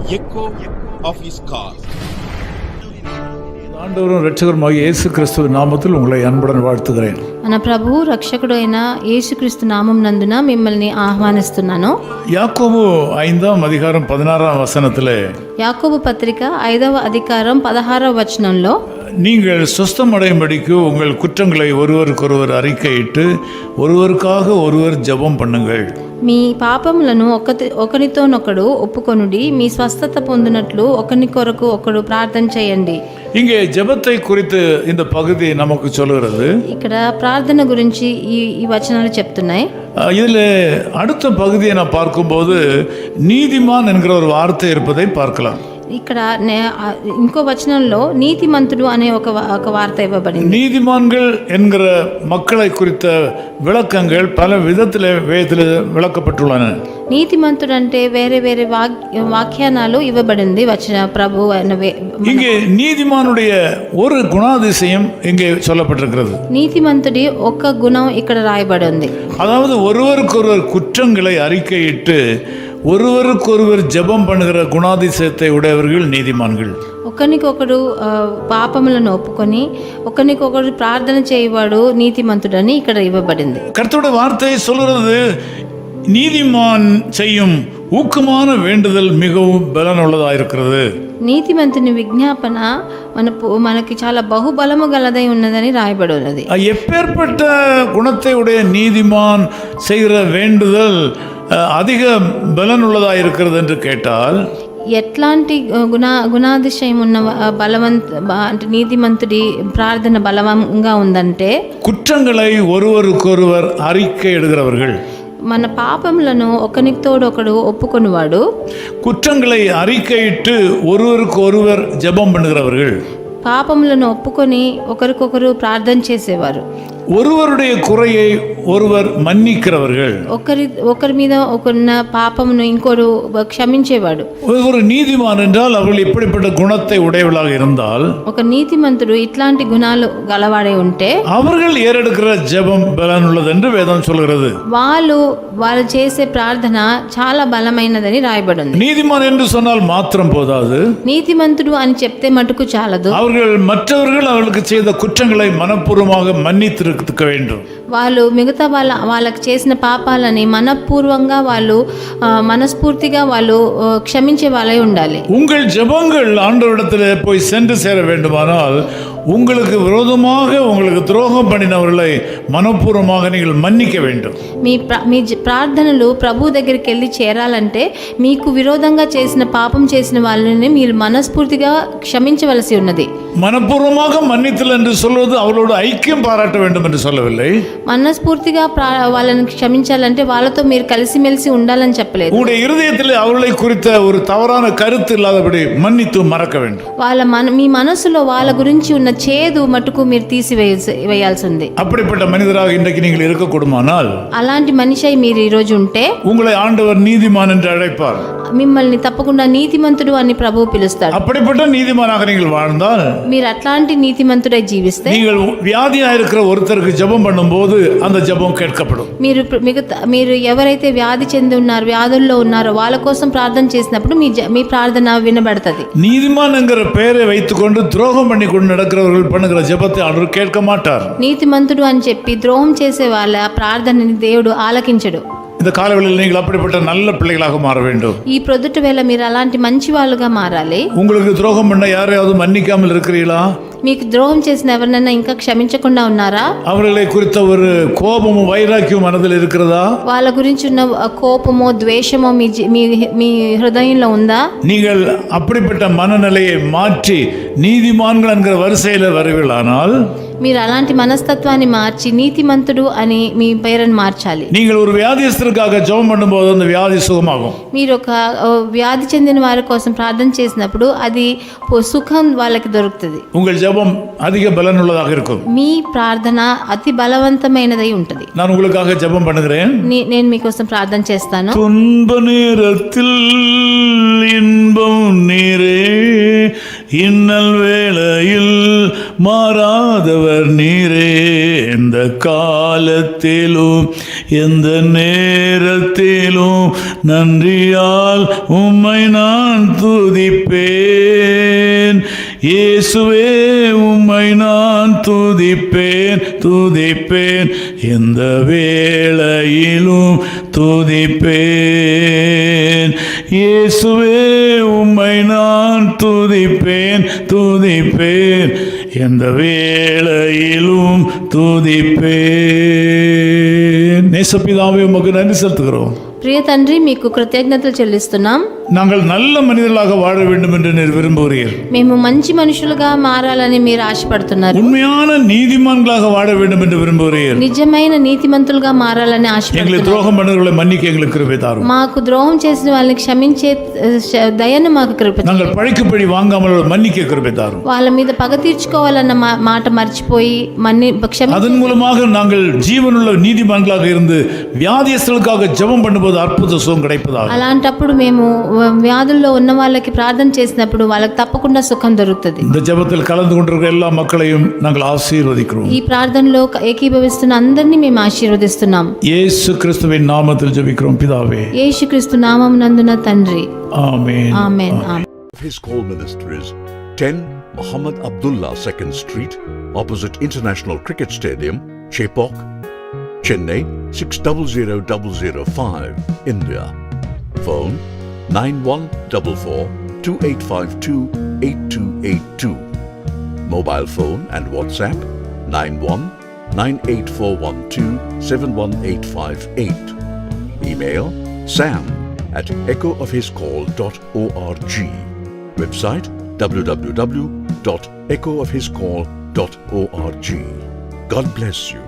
echo of his call. ஆண்டவரும் இரட்சகருமாகிய இயேசு கிறிஸ்துவின் நாமத்தில் உங்களை அன்புடன் வாழ்த்துகிறேன். మన ప్రభువు రక్షకుడు అయిన యేసుక్రీస్తు నామం నందున మిమ్మల్ని ఆహ్వానిస్తున్నాను. யாக்கோபு 5ஆம் அதிகாரம் 16ஆம் வசனத்திலே యాకోబు పత్రిక 5వ అధికారం 16వ వచనంలో நீங்கள் சுஸ்தமடையும்படிக்கு உங்கள் குற்றங்களை ஒருவருக்கொருவர் அறிக்கையிட்டு ஒருவருக்காக ஒருவர் ஜெபம் பண்ணுங்கள். మీ పాపములను ఒకరితోనొకడు ఒప్పుకొనుడి, మీ స్వస్థత పొందినట్లు ఒకరి కొరకు ఒకడు ప్రార్థన చేయండి. இங்கே ஜெபத்தை குறித்து இந்த பகுதி நமக்கு சொல்கிறது. ఇక్కడ ప్రార్థన గురించి ఈ వచనాలు చెప్తున్నాయి. இதில் அடுத்த பகுதியை நான் பார்க்கும்போது நீதிமான் என்கிற ஒரு வார்த்தை இருப்பதை பார்க்கலாம். ఇక్కడ ఇంకో వచనంలో నీతిమంతుడు అనే ఒక వార్త ఇవ్వబడింది. நீதிமான்கள் என்கிற மக்களை குறித்த விளக்கங்கள் பல விதத்தில் வேதத்தில் விளக்கப்பட்டுள்ளன. నీతిమంతుడు అంటే వేరే వేరే వాక్యానాలు ఇవ్వబడింది వచన ప్రభు. இங்கே நீதிமானுடைய ஒரு குணாதிசயம் இங்கே சொல்லப்பட்டிருக்கிறது. నీతిమంతుడి ఒక గుణం ఇక్కడ రాయబడి ఉంది. அதாவது ஒருவருக்கொருவர் குற்றங்களை அறிக்கையிட்டு ஒருவருக்கொருவர் ஜெபம் பண்ணுகிற குணாதிசயத்தை உடையவர்கள் நீதிமான்கள். ఒకరికొకడు పాపములను ఒప్పుకొని ఒకరికొకరు ప్రార్థన చేయవాడు నీతిమంతుడని ఇక్కడ ఇవ్వబడింది. கர்த்தருடைய வார்த்தை சொல்கிறது, நீதிமான் செய்யும் ஊக்கமான வேண்டுதல் மிகவும் பலனுள்ளதாக இருக்கிறது. నీతిమంతుని విజ్ఞాపన మనకి చాలా బహుబలము గలదై ఉన్నదని రాయబడి ఉన్నది. எப்பேற்பட்ட குணத்தை உடைய நீதிமான் செய்கிற வேண்டுதல் அதிக பலனுள்ளதாக இருக்கிறது என்று கேட்டால், ఎట్లాంటి గుణాతిశయం ఉన్న అంటే నీతిమంతుడి ప్రార్థన బలంగా ఉందంటే குற்றங்களை ஒருவருக்கொருவர் அறிக்கை எடுக்கிறவர்கள், మన పాపములను ఒకరితోడొకడు ఒప్పుకొనివాడు, குற்றங்களை அறிக்கையிட்டு ஒருவருக்கு ஒருவர் ஜெபம் பண்ணுகிறவர்கள், పాపములను ఒప్పుకొని ఒకరికొకరు ప్రార్థన చేసేవారు, ஒருவருடைய குறையை ஒருவர் மன்னிக்கிறவர்கள், ఒకరి మీద ఒకరున్న పాపమును ఇంకొరు క్షమించేవాడు. ஒரு நீதிமான் என்றால் அவர்கள் இப்படிப்பட்ட குணத்தை உடையவர்களாக இருந்தால், ఒక నీతిమంతుడు ఇట్లాంటి గుణాలు గలవాడే ఉంటే அவர்கள் ஏறெடுக்கிற ஜெபம் பலனுள்ளது என்று வேதம் சொல்கிறது. వాళ్ళు చేసే ప్రార్థన చాలా బలమైనదని రాయబడి ఉంది. நீதிமான் என்று சொன்னால் மாத்திரம் போதாது, నీతిమంతుడు అని చెప్తే మటుకు చాలదు. மற்றவர்கள் அவர்களுக்கு செய்த குற்றங்களை மனப்பூர்வமாக மன்னித்திருக்க வேண்டும். వాళ్ళు మిగతా వాళ్ళకి చేసిన పాపాలని మనపూర్వంగా వాళ్ళు మనస్ఫూర్తిగా వాళ్ళు క్షమించే వాళ్ళై ఉండాలి. உங்கள் ஜெபங்கள் ஆண்டவரிடத்தில் போய் சென்று சேர வேண்டுமானால் உங்களுக்கு விரோதமாக உங்களுக்கு துரோகம் பண்ணினவர்களை மனப்பூர்வமாக நீங்கள் மன்னிக்க வேண்டும். మీ ప్రార్థనలు ప్రభు దగ్గరికి వెళ్ళి చేరాలంటే మీకు విరోధంగా చేసిన పాపం చేసిన వాళ్ళని మీరు మనస్ఫూర్తిగా క్షమించవలసి ఉన్నది. மனப்பூர்வமாக மன்னித்தல் என்று சொல்வது அவளோடு ஐக்கியம் பாராட்ட வேண்டும் என்று சொல்லவில்லை. మనస్ఫూర్తిగా వాళ్ళని క్షమించాలంటే వాళ్ళతో మీరు కలిసిమెలిసి ఉండాలని చెప్పలేదు. உங்களுடைய இருதயத்தில் அவர்களை குறித்த ஒரு தவறான கருத்து இல்லாதபடி மன்னித்து மறக்க வேண்டும். మీ మనసులో వాళ్ళ గురించి ఉన్న చేదు మటుకు మీరు తీసివేయాల్సింది. அப்படிப்பட்ட மனிதராக இன்றைக்கு நீங்கள் இருக்கக்கூடுமானால், అలాంటి మనిషి మీరు ఈ రోజు ఉంటే உங்களை ஆண்டவர் நீதிமான் என்று அழைப்பார். మిమ్మల్ని తప్పకుండా నీతిమంతుడు అని ప్రభువు పిలుస్తాడు. அப்படிப்பட்ட நீதிமானாக நீங்கள் வாழ்ந்தால், మీరు అట్లాంటి నీతిమంతుడై జీవిస్తే, நீங்கள் வியாதியா இருக்கிற ஒருத்தருக்கு ஜெபம் பண்ணும்போது அந்த ஜெபம் கேட்கப்படும். మీరు ఎవరైతే వ్యాధి చెంది ఉన్నారు, వ్యాధుల్లో ఉన్నారో వాళ్ళ కోసం ప్రార్థన చేసినప్పుడు మీ ప్రార్థన వినబడుతుంది. நீதிமான் என்கிற பெயரை வைத்துக்கொண்டு துரோகம் பண்ணி கொண்டு நடக்கிறவர்கள் பண்ணுகிற ஜெபத்தை ஆண்டவர் கேட்க மாட்டார். నీతిమంతుడు అని చెప్పి ద్రోహం చేసే వాళ్ళ ప్రార్థనని దేవుడు ఆలకించడు. இந்த காலவெளியில் நீங்கள் அப்படிப்பட்ட நல்ல பிள்ளைகளாக மாற வேண்டும். ఈ ప్రొద్దుట వేళ మీరు అలాంటి మంచి వాళ్ళుగా మారాలి. உங்களுக்கு துரோகம் பண்ண யாரையாவது மன்னிக்காமல் இருக்கிறீங்களா? మీకు ద్రోహం చేసిన ఎవరినైనా ఇంకా క్షమించకుండా ఉన్నారా? அவர்களை குறித்த ஒரு கோபமும் வைராக்கியம் மனதில் இருக்கிறதா? వాళ్ళ గురించి ఉన్న కోపమో ద్వేషమో మీ హృదయంలో ఉందా? நீங்கள் அப்படிப்பட்ட மனநிலையை மாற்றி நீதிமான்கள் என்கிற வரிசையில் வருவீர்களானால், మీరు అలాంటి మనస్తత్వాన్ని మార్చి నీతిమంతుడు అని మీ పేరును మార్చాలి. நீங்கள் ஒரு வியாதியஸ்தருக்காக ஜெபம் பண்ணும்போது அந்த வியாதி சுகமாகும். మీరు ఒక వ్యాధి చెందిన వారి కోసం ప్రార్థన చేసినప్పుడు అది సుఖం వాళ్ళకి దొరుకుతుంది. உங்கள் ஜெபம் அதிக பலனுள்ளதாக இருக்கும். మీ ప్రార్థన అతి బలవంతమైనదై ఉంటుంది. நான் உங்களுக்காக ஜெபம் பண்ணுகிறேன். నేను మీకోసం ప్రార్థన చేస్తాను. துன்ப நேரத்தில் இன்பம் நீரே, இன்னல் வேளையில் மாறாதவர் நீரே, எந்த காலத்திலும் எந்த நேரத்திலும் நன்றியால் உம்மை நான் துதிப்பேன். இயேசுவே உம்மை நான் துதிப்பேன் துதிப்பேன், எந்த வேளையிலும் துதிப்பேன். இயேசுவே உம்மை நான் துதிப்பேன் துதிப்பேன், எந்த வேளையிலும் துதிப்பேன். நேசப்பிதாவே உமக்கு நன்றி செலுத்துகிறோம். ప్రియ తండ్రి, మీకు కృతజ్ఞతలు చెల్లిస్తున్నాం. நாங்கள் நல்ல மனிதர்களாக வாழ வேண்டும் என்று நீர் விரும்புகிறீர். మేము మంచి మనుషులుగా మారాలని మీరు ఆశపడుతున్నారు. உண்மையான நீதிமான்களாக வாழ வேண்டும் என்று விரும்புகிறீர். నిజమైన నీతిమంతులుగా మారాలని எங்களை ఆశపడుతున్నారు. துரோகம் பண்ணுறவர்களை மன்னிக்க எங்களுக்கு கிருபை தாரும். మాకు ద్రోహం చేసిన వాళ్ళని క్షమించే దయను మాకు కృప. நாங்கள் பழிக்கு பழி வாங்காமல் மன்னிக்க கிருபை தாரும். వాళ్ళ మీద పగ తీర్చుకోవాలన్న మాట మర్చిపోయి அதன் மூலமாக நாங்கள் ஜீவனுள்ள நீதிமான்களாக இருந்து வியாதியஸ்தர்களுக்காக ஜெபம் பண்ணும்போது அற்புத சுகம் கிடைப்பதாக. అలాంటప్పుడు మేము వ్యాధుల్లో ఉన్న వాళ్ళకి ప్రార్థన చేసినప్పుడు వాళ్ళకి తప్పకుండా సుఖం దొరుకుతుంది. இந்த ஜெபத்தில் கலந்து கொண்டிருக்கிற எல்லா மக்களையும் நாங்கள் ஆசீர்வதிக்கிறோம். ఈ ప్రార్థనలో ఏకీభవిస్తున్న అందరినీ మేము ఆశీర్వదిస్తున్నాం. இயேசு கிறிஸ்துவின் நாமத்தில் ஜெபிக்கிறோம் பிதாவே. యేసుక్రీస్తు నామమునందున తండ్రి. ஆமென். ఆమేన్. ఆమేన్. His call ministries 10 Muhammad Abdullah 2nd Street, opposite International Cricket Stadium, Chepauk, Chennai 600005, India. Phone 914428528282. Mobile phone and WhatsApp 919841271858. Email sam@echoofhiscall.org. Website www.echoofhiscall.org. God bless you.